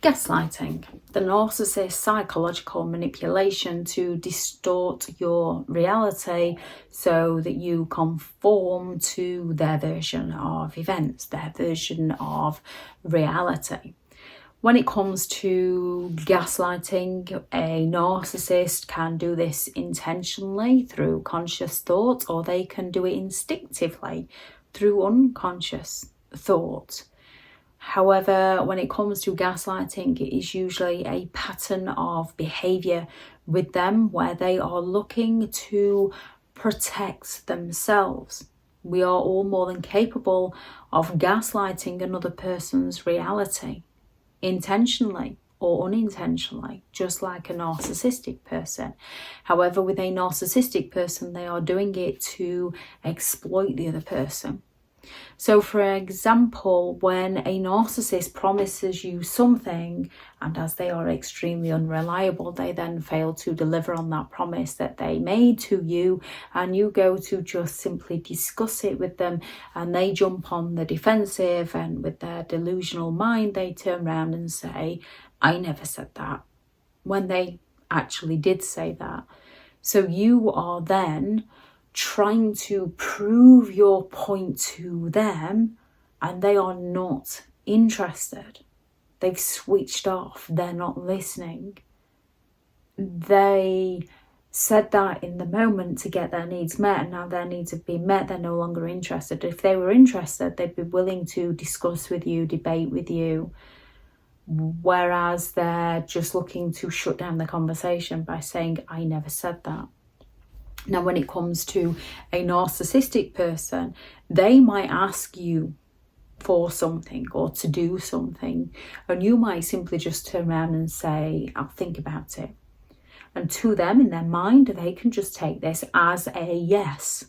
Gaslighting, the narcissist's psychological manipulation to distort your reality so that you conform to their version of events, their version of reality. When it comes to gaslighting, a narcissist can do this intentionally through conscious thought, or they can do it instinctively through unconscious thought. However, when it comes to gaslighting, it is usually a pattern of behaviour with them where they are looking to protect themselves. We are all more than capable of gaslighting another person's reality, intentionally or unintentionally, just like a narcissistic person. However, with a narcissistic person, they are doing it to exploit the other person. So, for example, when a narcissist promises you something, and as they are extremely unreliable, they then fail to deliver on that promise that they made to you, and you go to just simply discuss it with them, and they jump on the defensive, and with their delusional mind, they turn around and say, "I never said that," when they actually did say that. So you are then trying to prove your point to them, and they are not interested. They've switched off. They're not listening. They said that in the moment to get their needs met, and now their needs have been met. They're no longer interested. If they were interested, they'd be willing to discuss with you, debate with you, whereas they're just looking to shut down the conversation by saying, "I never said that." Now, when it comes to a narcissistic person, they might ask you for something or to do something, and you might simply just turn around and say, "I'll think about it." And to them, in their mind, they can just take this as a yes.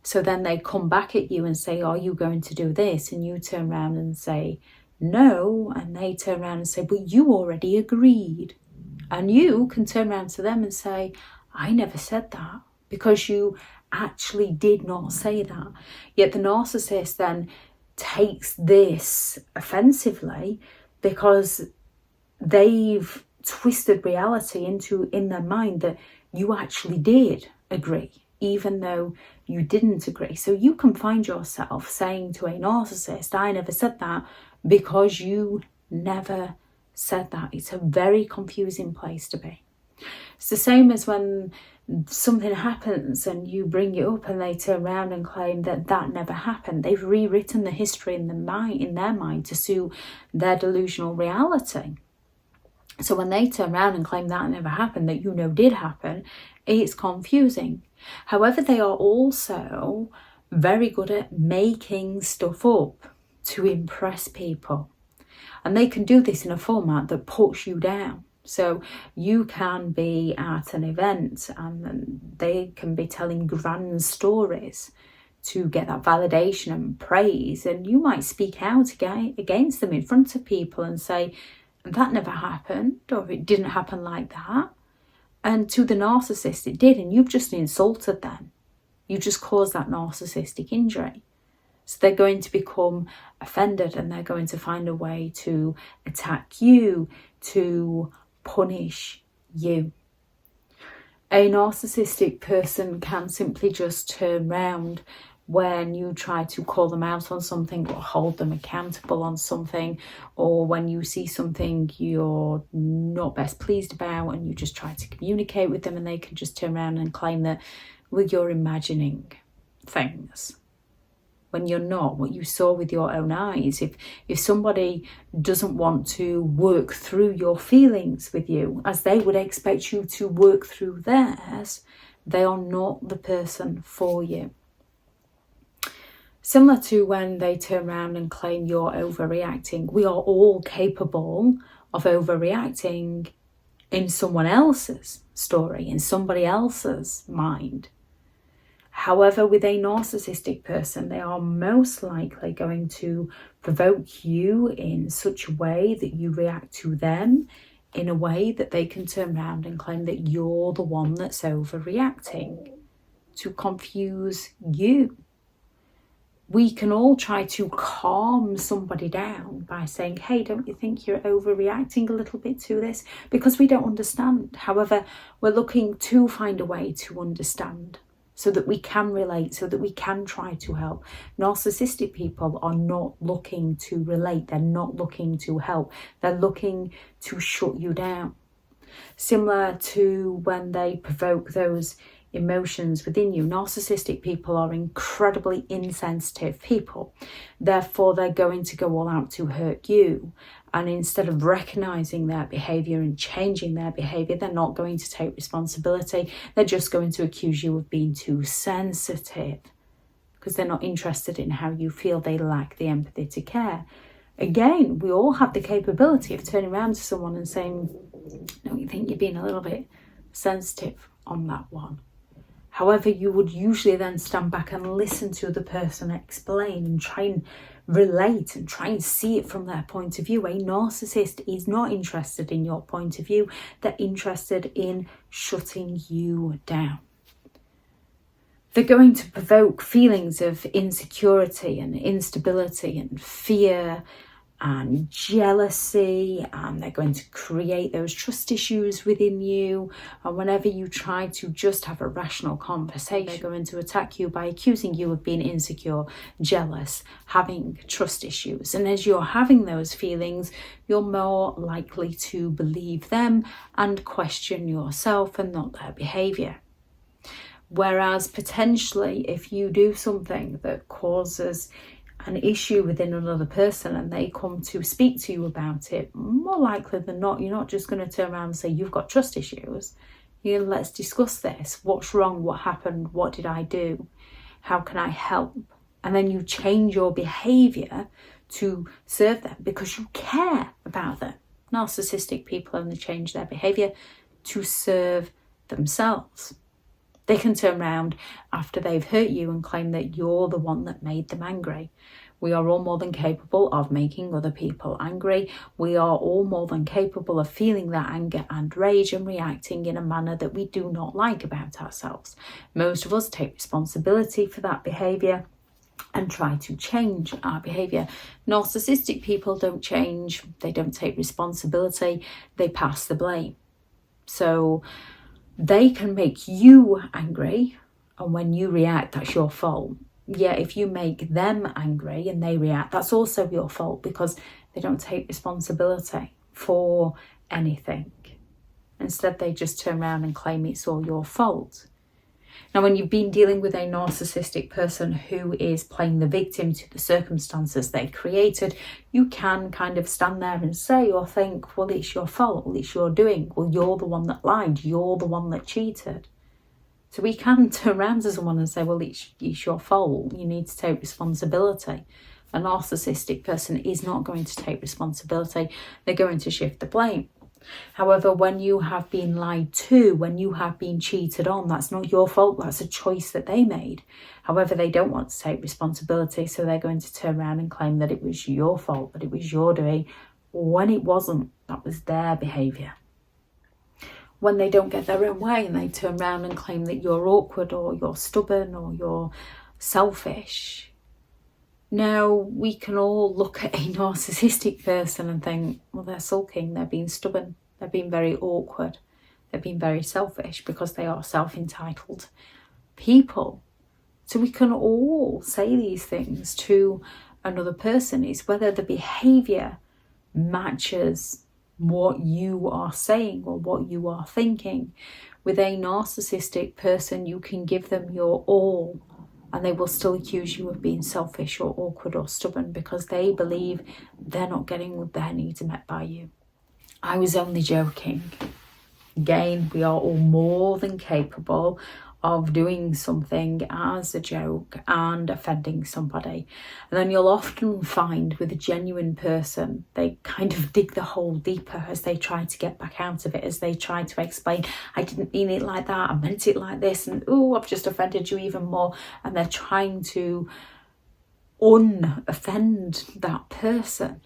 So then they come back at you and say, "Are you going to do this?" And you turn around and say, "No." And they turn around and say, "But you already agreed." And you can turn around to them and say, "I never said that," because you actually did not say that. Yet the narcissist then takes this offensively because they've twisted reality in their mind that you actually did agree, even though you didn't agree. So you can find yourself saying to a narcissist, "I never said that," because you never said that. It's a very confusing place to be. It's the same as when something happens and you bring it up and they turn around and claim that that never happened. They've rewritten the history in their mind to suit their delusional reality. So when they turn around and claim that never happened, that you know did happen, it's confusing. However, they are also very good at making stuff up to impress people. And they can do this in a format that puts you down. So you can be at an event and they can be telling grand stories to get that validation and praise. And you might speak out against them in front of people and say, "That never happened," or "It didn't happen like that." And to the narcissist, it did. And you've just insulted them. You just caused that narcissistic injury. So they're going to become offended and they're going to find a way to attack you, to punish you. A narcissistic person can simply just turn round when you try to call them out on something or hold them accountable on something, or when you see something you're not best pleased about and you just try to communicate with them, and they can just turn around and claim that, well, you're imagining things when you're not, what you saw with your own eyes. If somebody doesn't want to work through your feelings with you as they would expect you to work through theirs, they are not the person for you. Similar to when they turn around and claim you're overreacting. We are all capable of overreacting in someone else's story, in somebody else's mind. However, with a narcissistic person, they are most likely going to provoke you in such a way that you react to them in a way that they can turn around and claim that you're the one that's overreacting, to confuse you. We can all try to calm somebody down by saying, hey, don't you think you're overreacting a little bit to this? Because we don't understand. However, we're looking to find a way to understand so that we can relate, so that we can try to help. Narcissistic people are not looking to relate. They're not looking to help. They're looking to shut you down. Similar to when they provoke those emotions within you. Narcissistic people are incredibly insensitive people. Therefore, they're going to go all out to hurt you. And instead of recognizing their behavior and changing their behavior, they're not going to take responsibility. They're just going to accuse you of being too sensitive because they're not interested in how you feel. They lack the empathy to care. Again, we all have the capability of turning around to someone and saying, don't you think you're being a little bit sensitive on that one? However, you would usually then stand back and listen to the person explain and try and relate and try and see it from their point of view. A narcissist is not interested in your point of view. They're interested in shutting you down. They're going to provoke feelings of insecurity and instability and fear and jealousy, and they're going to create those trust issues within you. And whenever you try to just have a rational conversation, they're going to attack you by accusing you of being insecure, jealous, having trust issues. And as you're having those feelings, you're more likely to believe them and question yourself and not their behaviour. Whereas potentially if you do something that causes an issue within another person and they come to speak to you about it, more likely than not, you're not just going to turn around and say, you've got trust issues. You're going to, let's discuss this. What's wrong? What happened? What did I do? How can I help? And then you change your behaviour to serve them because you care about them. Narcissistic people only change their behaviour to serve themselves. They can turn around after they've hurt you and claim that you're the one that made them angry. We are all more than capable of making other people angry. We are all more than capable of feeling that anger and rage and reacting in a manner that we do not like about ourselves. Most of us take responsibility for that behaviour and try to change our behaviour. Narcissistic people don't change. They don't take responsibility. They pass the blame. So they can make you angry, and when you react, that's your fault. Yeah, if you make them angry and they react, that's also your fault because they don't take responsibility for anything. Instead, they just turn around and claim it's all your fault. Now, when you've been dealing with a narcissistic person who is playing the victim to the circumstances they created, you can kind of stand there and say or think, well, it's your fault, well, it's your doing, well, you're the one that lied, you're the one that cheated. So we can turn around to someone and say, well, it's your fault, you need to take responsibility. A narcissistic person is not going to take responsibility, they're going to shift the blame. However, when you have been lied to, when you have been cheated on, that's not your fault, that's a choice that they made. However, they don't want to take responsibility, so they're going to turn around and claim that it was your fault, that it was your doing, when it wasn't. That was their behaviour. When they don't get their own way and they turn around and claim that you're awkward or you're stubborn or you're selfish. Now, we can all look at a narcissistic person and think, well, they're sulking, they're being stubborn, they're being very awkward, they're being very selfish because they are self-entitled people. So we can all say these things to another person. It's whether the behaviour matches what you are saying or what you are thinking. With a narcissistic person, you can give them your all, and they will still accuse you of being selfish or awkward or stubborn because they believe they're not getting their needs met by you. I was only joking. Again, we are all more than capable of doing something as a joke and offending somebody. And then you'll often find with a genuine person, they kind of dig the hole deeper as they try to get back out of it, as they try to explain, I didn't mean it like that, I meant it like this, and oh, I've just offended you even more. And they're trying to unoffend that person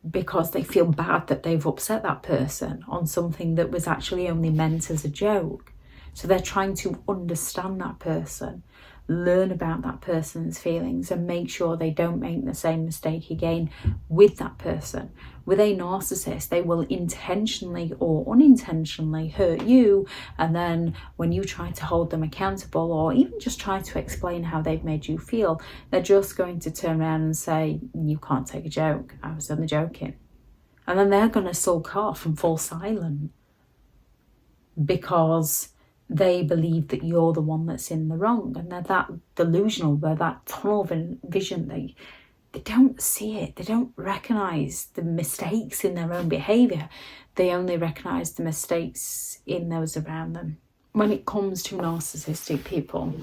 because they feel bad that they've upset that person on something that was actually only meant as a joke. So they're trying to understand that person. learn about that person's feelings and make sure they don't make the same mistake again with that person. With a narcissist, they will intentionally or unintentionally hurt you, and then when you try to hold them accountable or even just try to explain how they've made you feel, they're just going to turn around and say, you can't take a joke, I was only joking. And then they're going to sulk off and fall silent because they believe that you're the one that's in the wrong, and they're that delusional, they're that tunnel vision. They don't see it. They don't recognise the mistakes in their own behaviour. They only recognise the mistakes in those around them. When it comes to narcissistic people,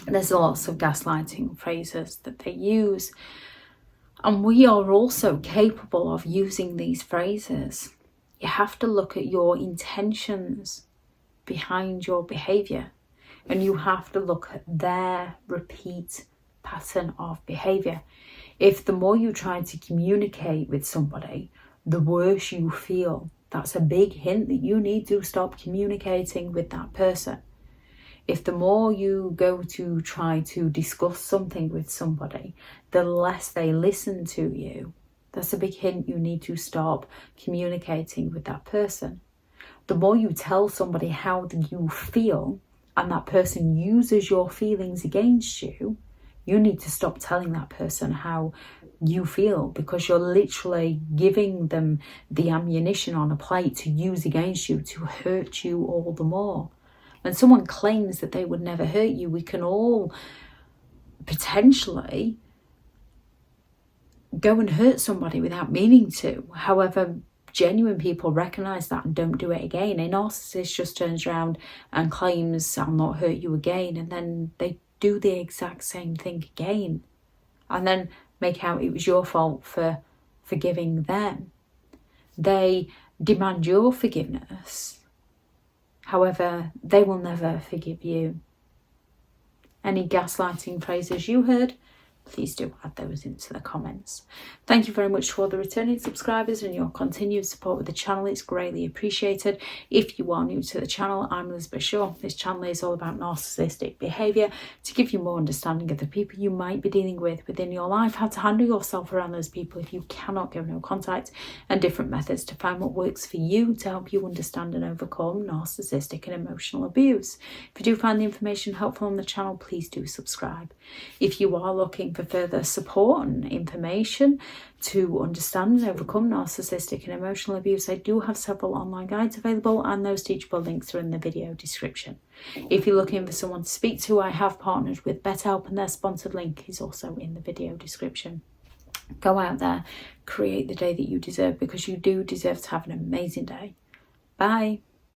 there's lots of gaslighting phrases that they use, and we are also capable of using these phrases. You have to look at your intentions behind your behaviour, and you have to look at their repeat pattern of behaviour. If the more you try to communicate with somebody, the worse you feel, that's a big hint that you need to stop communicating with that person. If the more you go to try to discuss something with somebody, the less they listen to you, that's a big hint you need to stop communicating with that person. The more you tell somebody how you feel and that person uses your feelings against you, you need to stop telling that person how you feel, because you're literally giving them the ammunition on a plate to use against you to hurt you all the more. When someone claims that they would never hurt you, we can all potentially go and hurt somebody without meaning to. However, genuine people recognise that and don't do it again. A narcissist just turns around and claims, I'll not hurt you again, and then they do the exact same thing again and then make out it was your fault for forgiving them. They demand your forgiveness. However, they will never forgive you. Any gaslighting phrases you heard, please do add those into the comments. Thank you very much to all the returning subscribers and your continued support with the channel. It's greatly appreciated. If you are new to the channel, I'm Elizabeth Shaw. This channel is all about narcissistic behaviour to give you more understanding of the people you might be dealing with within your life, how to handle yourself around those people if you cannot go no contact, and different methods to find what works for you to help you understand and overcome narcissistic and emotional abuse. If you do find the information helpful on the channel, please do subscribe. If you are looking for further support and information to understand and overcome narcissistic and emotional abuse, I do have several online guides available, and those teachable links are in the video description. If you're looking for someone to speak to, I have partnered with BetterHelp, and their sponsored link is also in the video description. Go out there, create the day that you deserve, because you do deserve to have an amazing day. Bye.